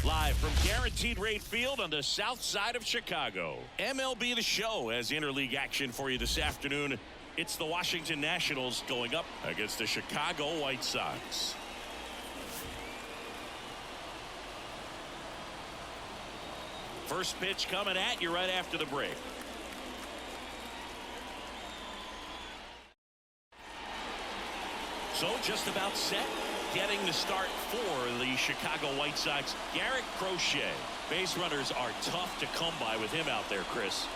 Live from Guaranteed Rate Field on the south side of Chicago. MLB The Show has interleague action for you this afternoon. It's the Washington Nationals going up against the Chicago White Sox. First pitch coming at you right after the break. So just about set. Getting the start for the Chicago White Sox, Garrett Crochet. Base runners are tough to come by with him out there, Chris.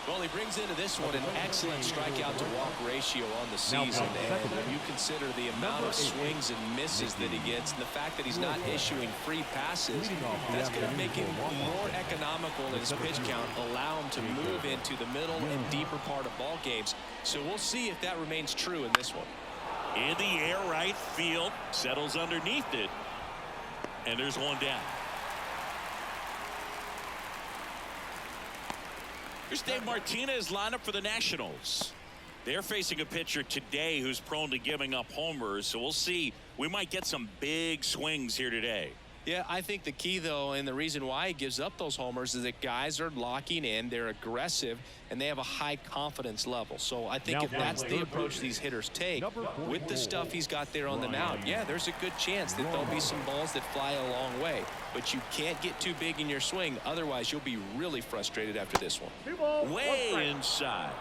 Well, he brings into this one an excellent strikeout to walk ratio on the season, and when you consider the amount of swings and misses that he gets and the fact that he's not issuing free passes, that's going to make him more economical in his pitch count, allow him to move into the middle and deeper part of ball games. So we'll see if that remains true in this one. In the air, right field, settles underneath it, and there's one down. Here's Dave Martinez lineup for the Nationals. They're facing a pitcher today who's prone to giving up homers, so we'll see. We might get some big swings here today. Yeah, I think the key, though, and the reason why he gives up those homers is that guys are locking in, they're aggressive, and they have a high confidence level. So I think if that's the approach these hitters take, with the stuff he's got there on the mound, yeah, there's a good chance that there'll be some balls that fly a long way. But you can't get too big in your swing, otherwise you'll be really frustrated after this one. Way inside.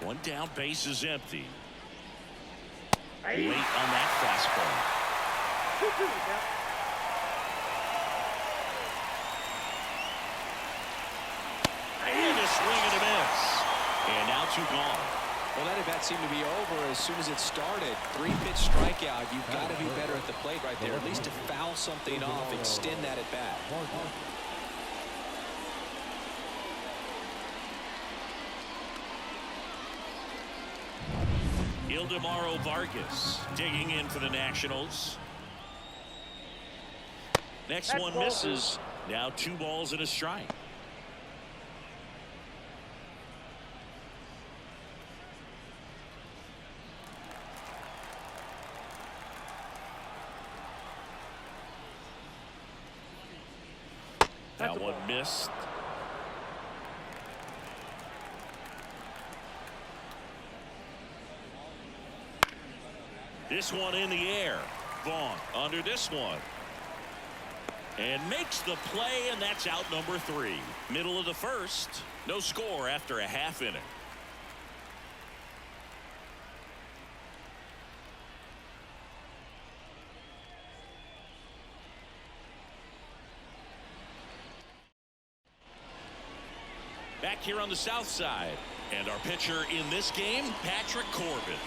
One down, base is empty. Late on that fastball. And a swing and a miss. And now two gone. Well, that at-bat seemed to be over as soon as it started. 3-pitch strikeout. You've got to be better at the plate right there, at least to foul something off, extend that at-bat. Ildemaro Vargas digging in for the Nationals. Next one misses. Now 2 balls and a strike. That one missed. This one in the air. Vaughn under this one. And makes the play, and that's out number 3. Middle of the first. No score after a half inning. Back here on the south side. And our pitcher in this game, Patrick Corbin.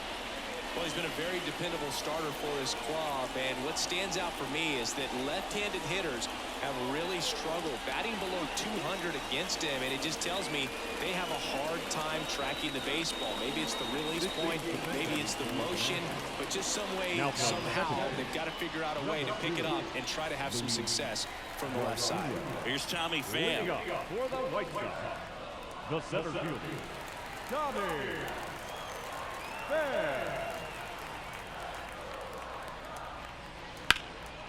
Well, he's been a very dependable starter for his club, and what stands out for me is that left-handed hitters have really struggled batting below 200 against him, and it just tells me they have a hard time tracking the baseball. Maybe it's the release point, maybe it's the motion, but just some way, somehow, they've got to figure out a way to pick it up and try to have some success from the left side. Here's Tommy Pham. For the White Sox, the center fielder, Tommy Pham.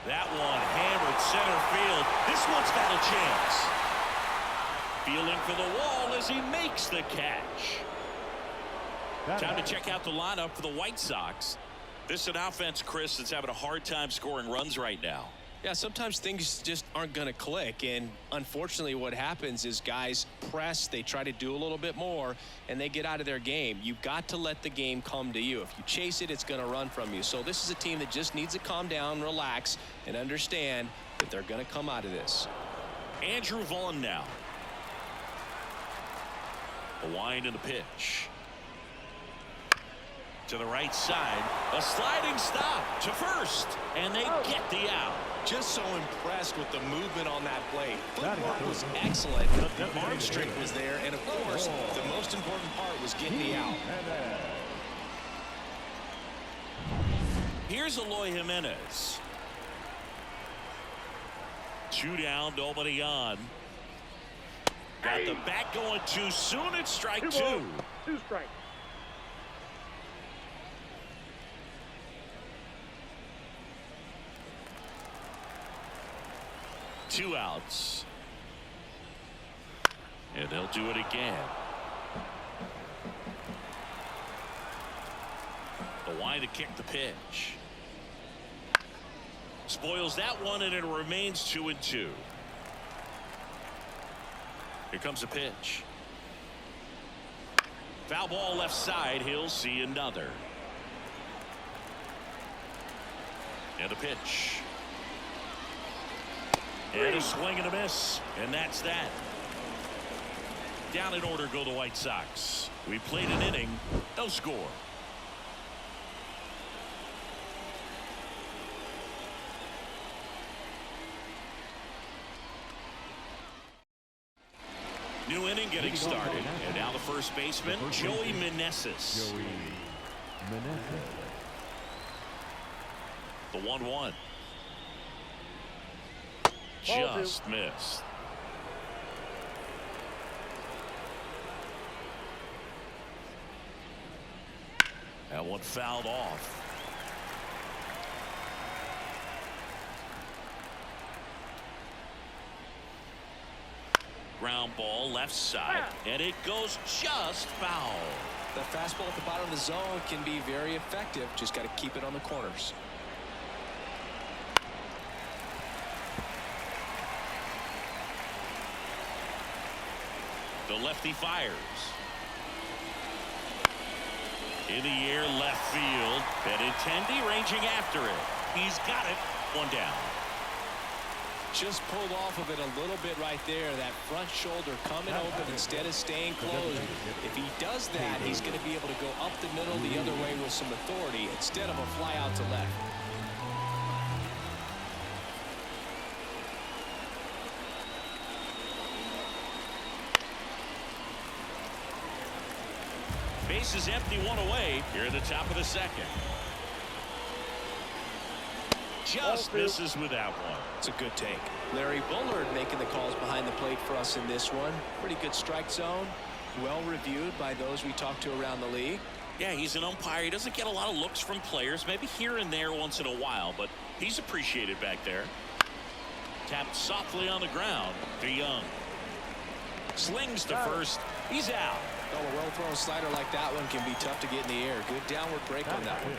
That one hammered center field. This one's got a chance. Feeling for the wall as he makes the catch. Time to check out the lineup for the White Sox. This is an offense, Chris, that's having a hard time scoring runs right now. Yeah, sometimes things just aren't going to click, and unfortunately what happens is guys press, they try to do a little bit more, and they get out of their game. You've got to let the game come to you. If you chase it, it's going to run from you. So this is a team that just needs to calm down, relax, and understand that they're going to come out of this. Andrew Vaughn now. A wind in the pitch. To the right side, a sliding stop to first, and they get the out. Just so impressed with the movement on that play. Footwork was excellent. The arm strength was there, and of course, the most important part was getting the out. Here's Eloy Jimenez. 2 down, nobody on. Got the bat going too soon. It's strike 2. 2 strikes. Two outs. And they'll do it again. The wide to kick the pitch. Spoils that one, and it remains 2-2. Here comes the pitch. Foul ball left side. He'll see another. And the pitch. And a swing and a miss. And that's that. Down in order go the White Sox. We played an inning. No score. New inning getting started. And now the first baseman, Joey Meneses. The 1-1. Just missed. That one fouled off. Ground ball left side, and it goes just foul. The fastball at the bottom of the zone can be very effective. Just got to keep it on the corners. The lefty fires. In the air left field. Benintendi ranging after it. He's got it. One down. Just pulled off of it a little bit right there. That front shoulder coming open instead of staying closed. If he does that, he's going to be able to go up the middle the other way with some authority instead of a fly out to left. Base is empty, one away here in the top of the second. Just misses with that one. It's a good take. Larry Bullard making the calls behind the plate for us in this one. Pretty good strike zone. Well reviewed by those we talked to around the league. Yeah, he's an umpire. He doesn't get a lot of looks from players, maybe here and there once in a while, but he's appreciated back there. Tapped softly on the ground to Young. Slings to first. He's out. Oh, a well-thrown slider like that one can be tough to get in the air. Good downward break on that one.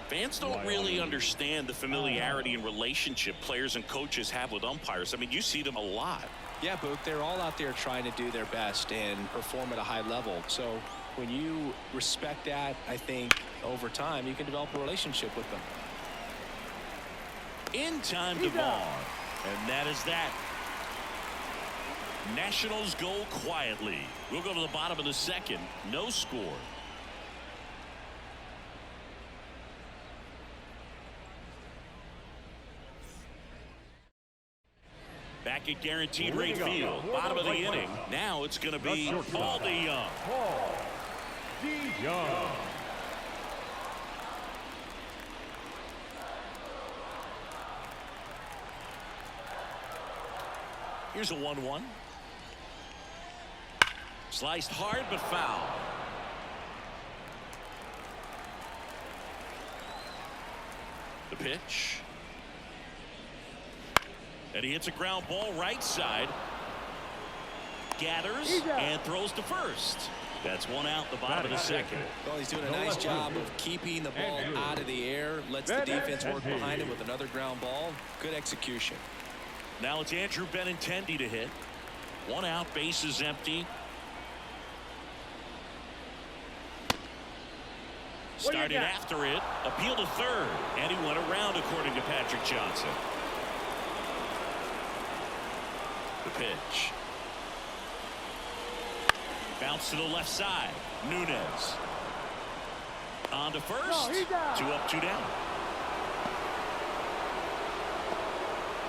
Fans don't really understand the familiarity and relationship players and coaches have with umpires. I mean, you see them a lot. Yeah, Book, they're all out there trying to do their best and perform at a high level. So when you respect that, I think over time you can develop a relationship with them. In time to ball. And that is that. Nationals go quietly. We'll go to the bottom of the second. No score. Back at Guaranteed Rate Field, bottom of the inning. Now it's going to be Paul DeYoung. Here's a 1-1. Sliced hard but foul. The pitch. And he hits a ground ball right side. Gathers and throws to first. That's one out the bottom of the second. Well, he's doing a nice job of keeping the ball out of the air. Lets the defense work behind him with another ground ball. Good execution. Now it's Andrew Benintendi to hit. One out, base is empty. Started after it, appealed to third, and he went around according to Patrick Johnson. The pitch. Bounce to the left side. Nunez. On to first. 2 up, 2 down.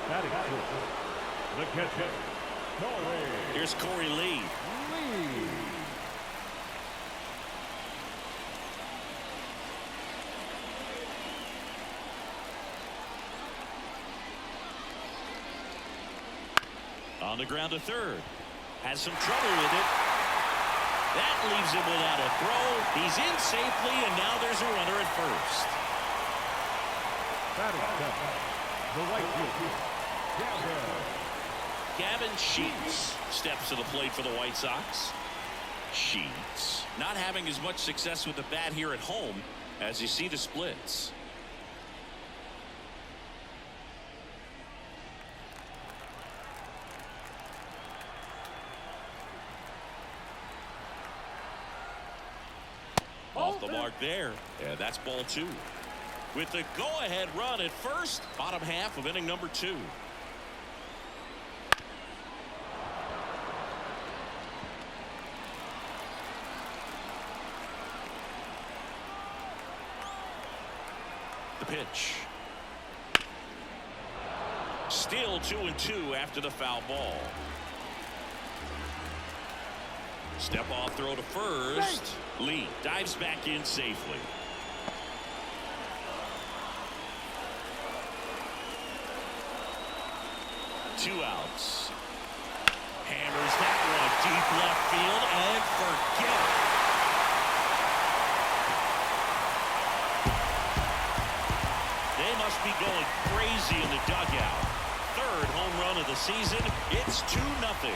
The catcher, Here's Corey Lee. On the ground to third. Has some trouble with it. That leaves him without a throw. He's in safely, and now there's a runner at first. Batting seven, the right fielder, Gavin Sheets steps to the plate for the White Sox. Sheets not having as much success with the bat here at home as you see the splits. Off the mark there, and that's ball two. With the go-ahead run at first, bottom half of inning number 2. The pitch. Still 2-2 after the foul ball. Step off throw to first. Lee dives back in safely. Two outs. Hammers that one deep left field and forget it. They must be going crazy in the dugout. Third home run of the season. It's 2-0.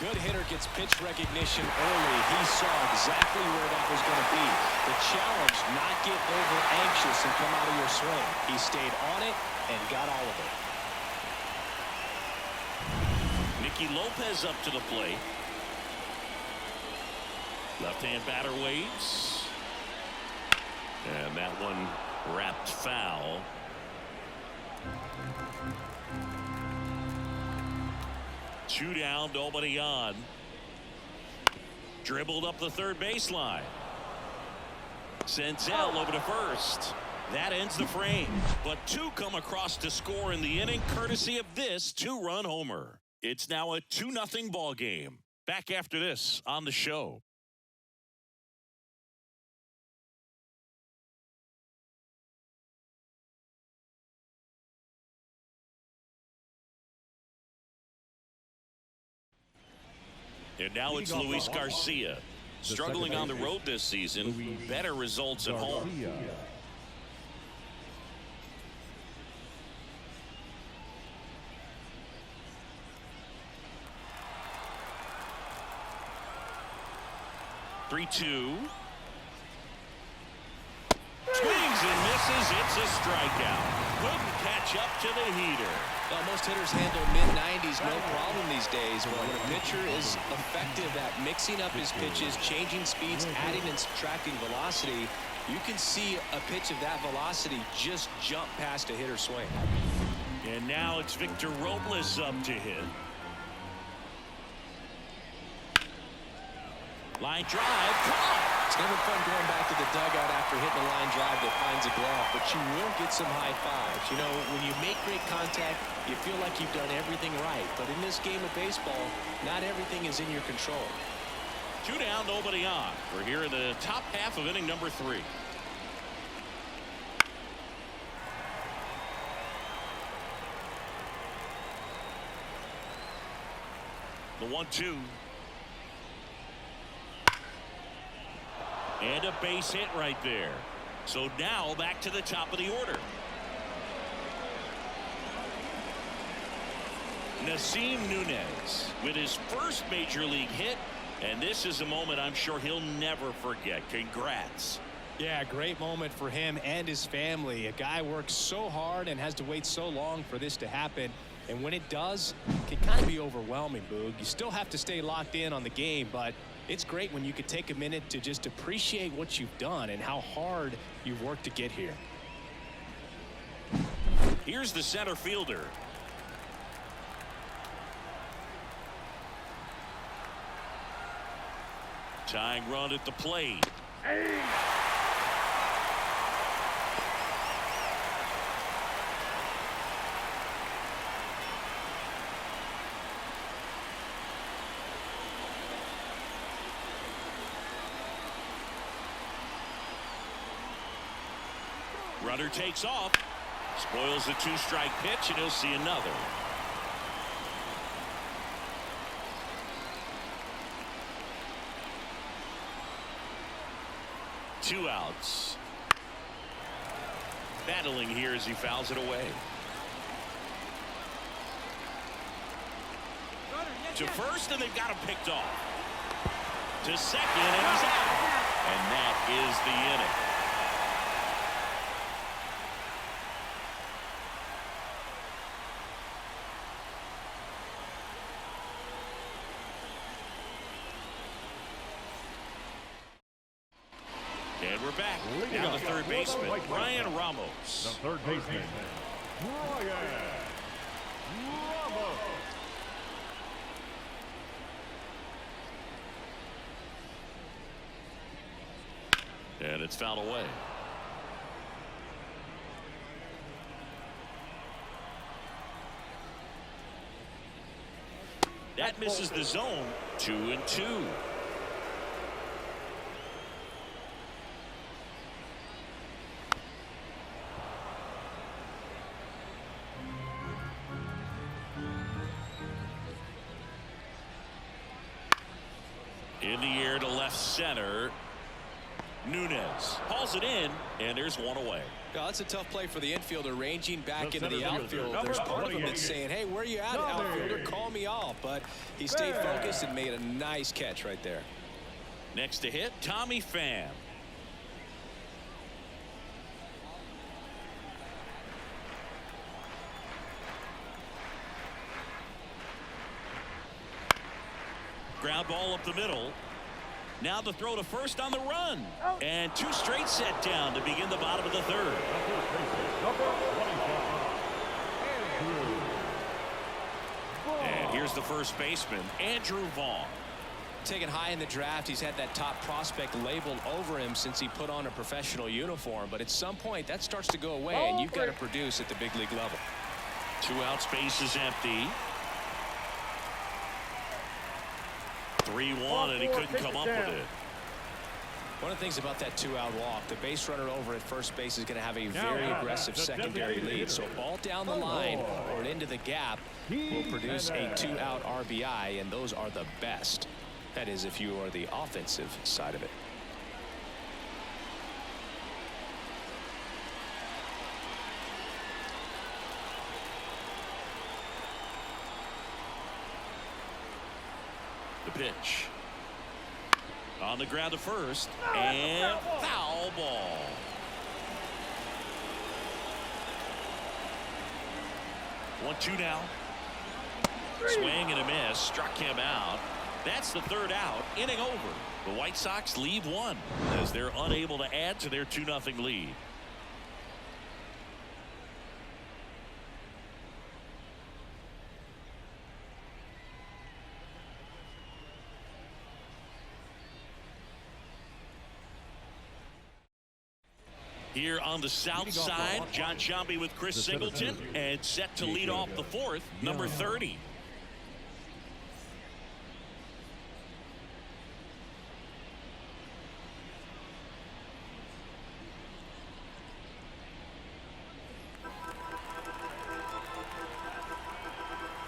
Good hitter gets pitch recognition early. He saw exactly where that was going to be. The challenge, not get over anxious and come out of your swing. He stayed on it and got all of it. Nicky Lopez up to the plate. Left-hand batter waits. And that one wrapped foul. Two down, nobody on. Dribbled up the third baseline. Senzel over to first. That ends the frame. But two come across to score in the inning, courtesy of this two-run homer. It's now a 2-0 ball game. Back after this on the show. And now it's Luis Garcia. Struggling on the road this season. Better results at home. 3-2. Swings and misses. It's a strikeout. Couldn't catch up to the heater. Well, most hitters handle mid-90s no problem these days, but when a pitcher is effective at mixing up his pitches, changing speeds, adding and subtracting velocity, you can see a pitch of that velocity just jump past a hitter's swing. And now it's Victor Robles up to hit. Line drive, caught. It's never fun going back to the dugout after hitting a line drive that finds a glove, but you will get some high fives. You know, when you make great contact, you feel like you've done everything right. But in this game of baseball, not everything is in your control. Two down, nobody on. We're here in the top half of inning number 3. The 1-2. And a base hit right there. So now back to the top of the order. Nasim Nunez with his first major league hit. And this is a moment I'm sure he'll never forget. Congrats. Yeah, great moment for him and his family. A guy works so hard and has to wait so long for this to happen. And when it does, it can kind of be overwhelming, Boog. You still have to stay locked in on the game, but it's great when you could take a minute to just appreciate what you've done and how hard you've worked to get here. Here's the center fielder. Tying run at the plate. Runner takes off. Spoils the 2-strike pitch, and he'll see another. Two outs. Battling here as he fouls it away. To first, and they've got him picked off. To second, and he's out. And that is the inning. And we're back. Now the third baseman, Brian Ramos. The third baseman, Brian Ramos. And it's fouled away. That misses the zone. 2-2. In the air to left center. Nunez hauls it in, and there's one away. Yeah, that's a tough play for the infielder, ranging back into the outfield. There's part of him that's saying, hey, where are you at, outfielder? Call me off. But he stayed focused and made a nice catch right there. Next to hit, Tommy Pham. Ground ball up the middle. Now the throw to first on the run. And 2 straight set down to begin the bottom of the third. And here's the first baseman, Andrew Vaughn. Taken high in the draft, he's had that top prospect labeled over him since he put on a professional uniform. But at some point, that starts to go away, and you've got to produce at the big league level. 2 out, space is empty. 3-1, and he couldn't come up with it. One of the things about that 2-out walk, the base runner over at first base is going to have a very aggressive secondary lead. So a ball down the line or into the gap will produce a 2-out RBI, and those are the best. That is, if you are the offensive side of it. The pitch. On the ground to first, and foul ball. One, 2 now. Swing and a miss, struck him out. That's the third out, inning over. The White Sox leave 1 as they're unable to add to their 2-0 lead. Here on the south side, John Sciambi with Chris Singleton, and set to lead off the 4th, number 30.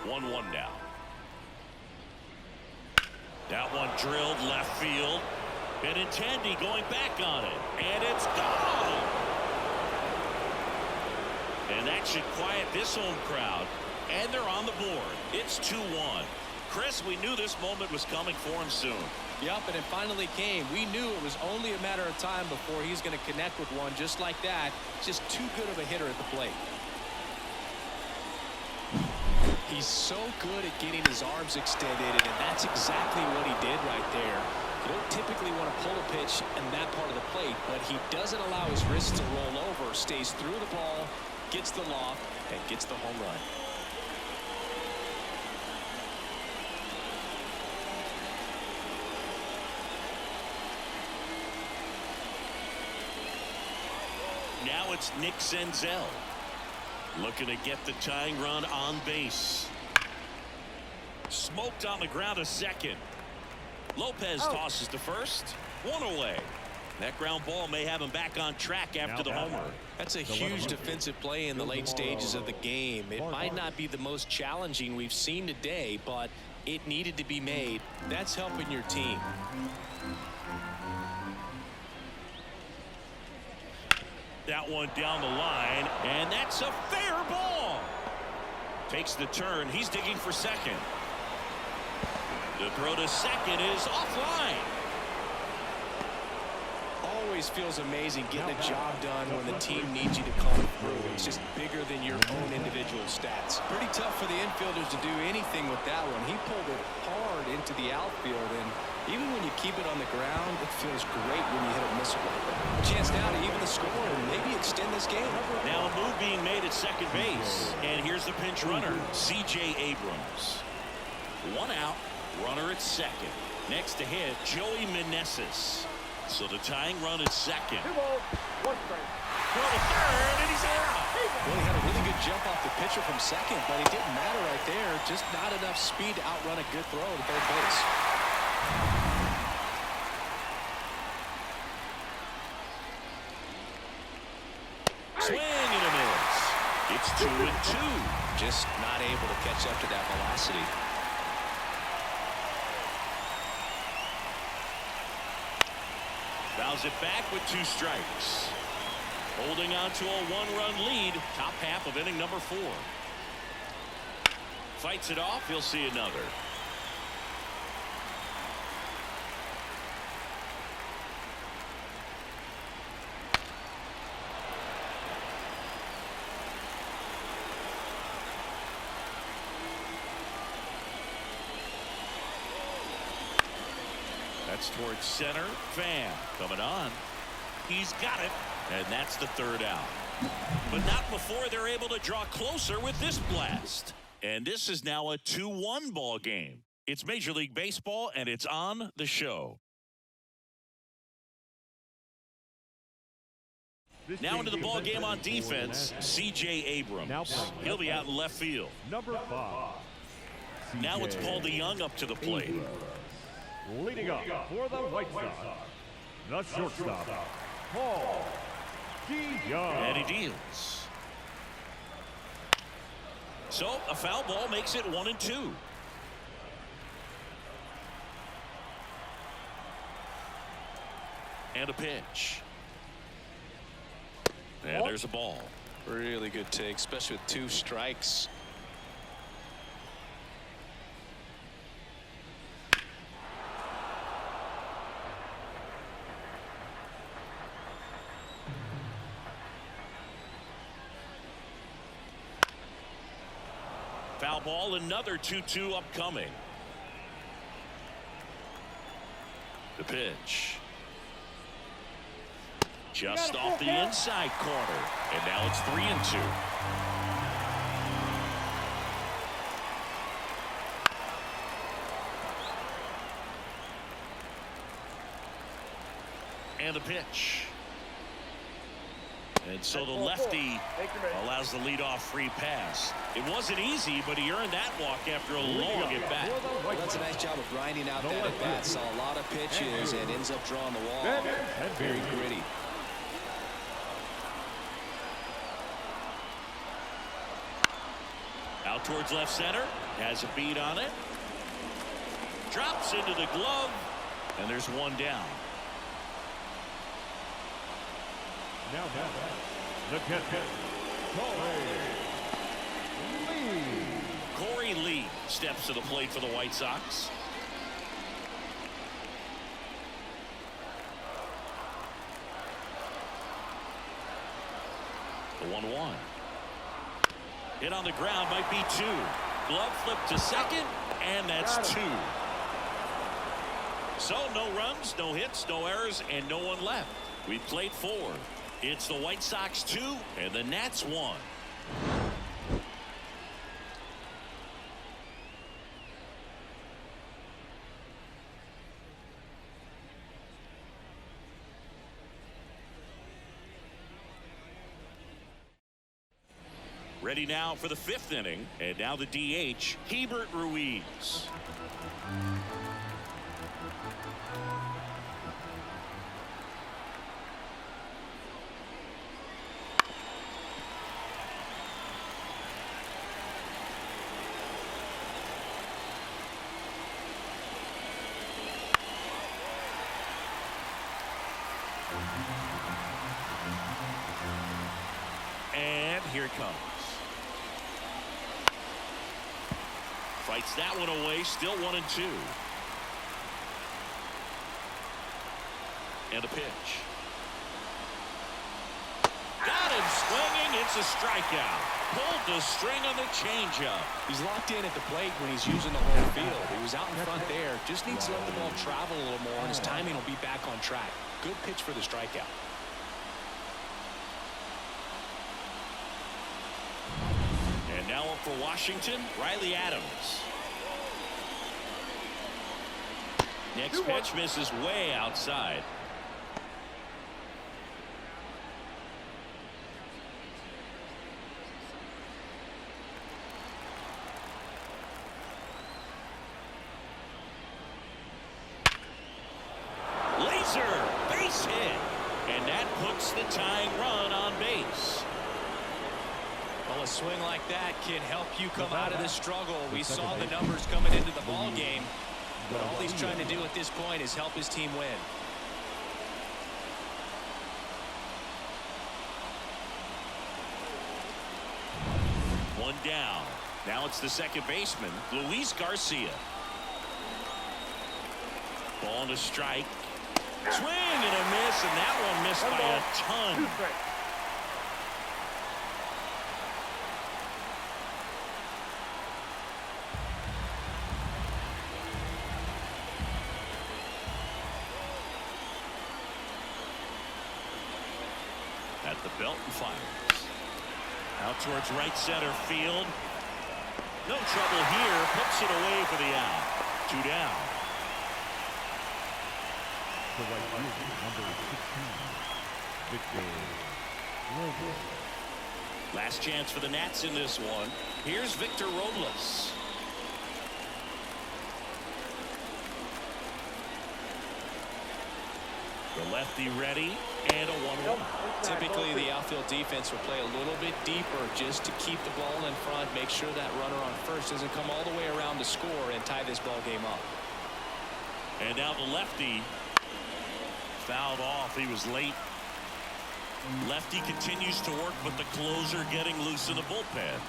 One now. That one drilled left field. Benintendi going back on it, and it's gone. And that should quiet this home crowd, and they're on the board. It's 2-1. Chris, we knew this moment was coming for him soon. Yep, and it finally came. We knew it was only a matter of time before he's going to connect with one just like that. Just too good of a hitter at the plate. He's so good at getting his arms extended, and that's exactly what he did right there. You don't typically want to pull a pitch in that part of the plate, but he doesn't allow his wrists to roll over, stays through the ball, gets the loft, and gets the home run. Now it's Nick Senzel looking to get the tying run on base. Smoked on the ground to second. Lopez tosses to first. 1 away. That ground ball may have him back on track after the homer. That's a huge defensive play in the late stages of the game. It might not be the most challenging we've seen today, but it needed to be made. That's helping your team. That one down the line, and that's a fair ball. Takes the turn. He's digging for second. The throw to second is offline. Always feels amazing getting a job done when the team needs you to come through. It's just bigger than your own individual stats. Pretty tough for the infielders to do anything with that one. He pulled it hard into the outfield, and even when you keep it on the ground, it feels great when you hit a missile. A chance now to even the score and maybe extend this game. Now a move being made at second base, and here's the pinch runner, C.J. Abrams. One out, runner at second. Next to hit, Joey Meneses. So the tying run is second. Throw to third, and he's out. Well, he had a really good jump off the pitcher from second, but it didn't matter right there. Just not enough speed to outrun a good throw to third base. Swing and a miss. It's 2-2. Just not able to catch up to that velocity. Fouls it back with 2 strikes. Holding on to a 1-run lead. Top half of inning number 4. Fights it off. He'll see another. That's towards center. Pham coming on. He's got it. And that's the third out. But not before they're able to draw closer with this blast. And this is now a 2-1 ball game. It's Major League Baseball, and it's on the show. Now into the ball game on defense, C.J. Abrams. He'll be out in left field. Number 5. Now it's Paul DeJong up to the plate. Leading up for the White Sox, the shortstop, Paul DeJong. And he deals. So a foul ball makes it 1-2. And a pitch. And there's a ball. Really good take, especially with 2 strikes. Foul ball, another 2-2 upcoming. The pitch. Just off the inside corner. And now it's 3-2. And the pitch. And so the lefty allows the leadoff free pass. It wasn't easy, but he earned that walk after a long at-bat. Well, that's a nice job of grinding out that at-bat. Saw a lot of pitches and ends up drawing the wall. Very gritty. Out towards left center. Has a beat on it. Drops into the glove. And there's one down. Now the catcher, Corey Lee steps to the plate for the White Sox. The 1-1. Hit on the ground might be 2. Glove flip to second, and that's 2. So no runs, no hits, no errors, and no one left. We've played 4. It's the White Sox 2 and the Nats 1. Ready now for the 5th inning, and now the DH, Hebert Ruiz. here it comes. Fights that one away. Still 1-2. And a pitch. Got him swinging. It's a strikeout. Pulled the string on the changeup. He's locked in at the plate when he's using the whole field. He was out in front there. Just needs to let the ball travel a little more, and his timing will be back on track. Good pitch for the strikeout. And now up for Washington, Riley Adams. Next pitch misses way outside. Base hit, and that puts the tying run on base. Well, a swing like that can help you come out of this struggle. We saw the numbers coming into the ball game, but all he's trying to do at this point is help his team win. One down. Now it's the second baseman, Luis Garcia. Ball and a strike. Swing and a miss, and that one missed by a ton. At the belt and fires. Out towards right center field. No trouble here. Puts it away for the out. 2 down. The right fielder, number 16, Victor Robles. Last chance for the Nats in this one. Here's Victor Robles. The lefty ready, and a 1-1. Typically, the outfield defense will play a little bit deeper just to keep the ball in front, make sure that runner on first doesn't come all the way around to score and tie this ball game up. And now the lefty fouled off. He was late. Lefty continues to work, but the closer getting loose in the bullpen.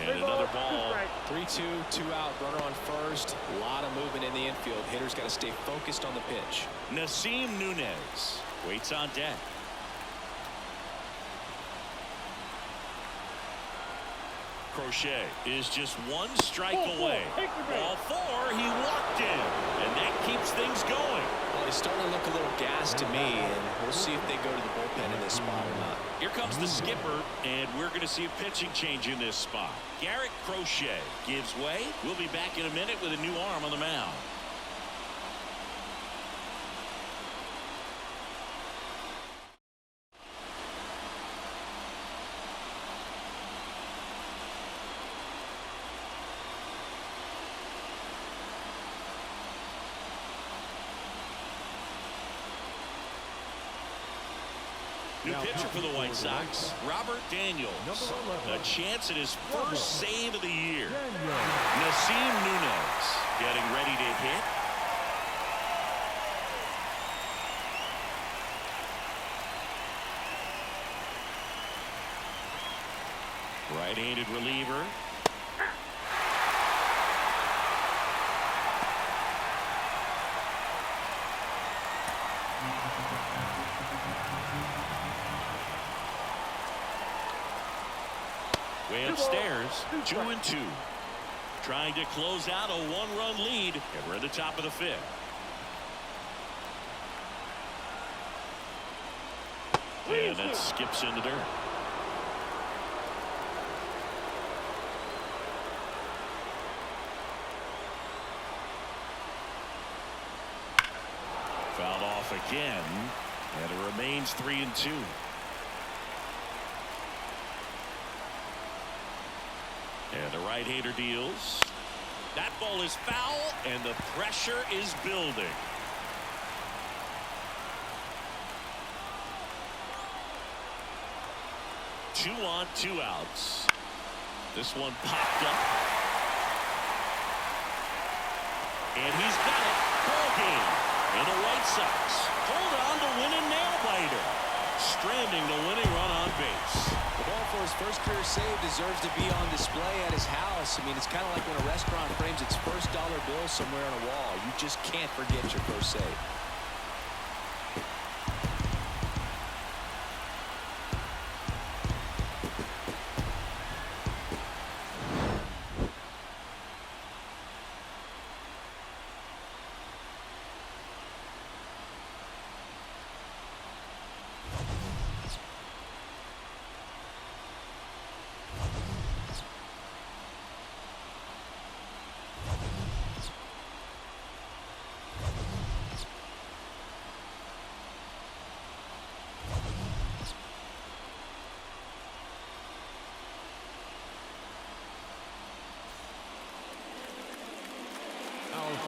And another ball. 3-2, 2 out, runner on first. A lot of movement in the infield. Hitter's got to stay focused on the pitch. Nasim Nunez waits on deck. Crochet is just one strike away. Ball 4, he walked in, and that keeps things going. Well, he's starting to look a little gassed to me, and we'll see if they go to the bullpen in this spot or not. Here comes the skipper, and we're going to see a pitching change in this spot. Garrett Crochet gives way. We'll be back in a minute with a new arm on the mound. New pitcher for the White Sox, Robert Daniels. A chance at his first save of the year. Nasim Nunez getting ready to hit. Right-handed reliever. Way upstairs, 2-2. Trying to close out a 1-run lead, and we're at the top of the 5th. And that skips in the dirt. Fouled off again, and it remains 3-2. And the right-hander deals. That ball is foul, and the pressure is building. Two on, 2 outs. This one popped up. And he's got it. Ball game. And the White Sox hold on to win in stranding the winning run on base. The ball for his first career save deserves to be on display at his house. I mean, it's kind of like when a restaurant frames its first dollar bill somewhere on a wall. You just can't forget your first save.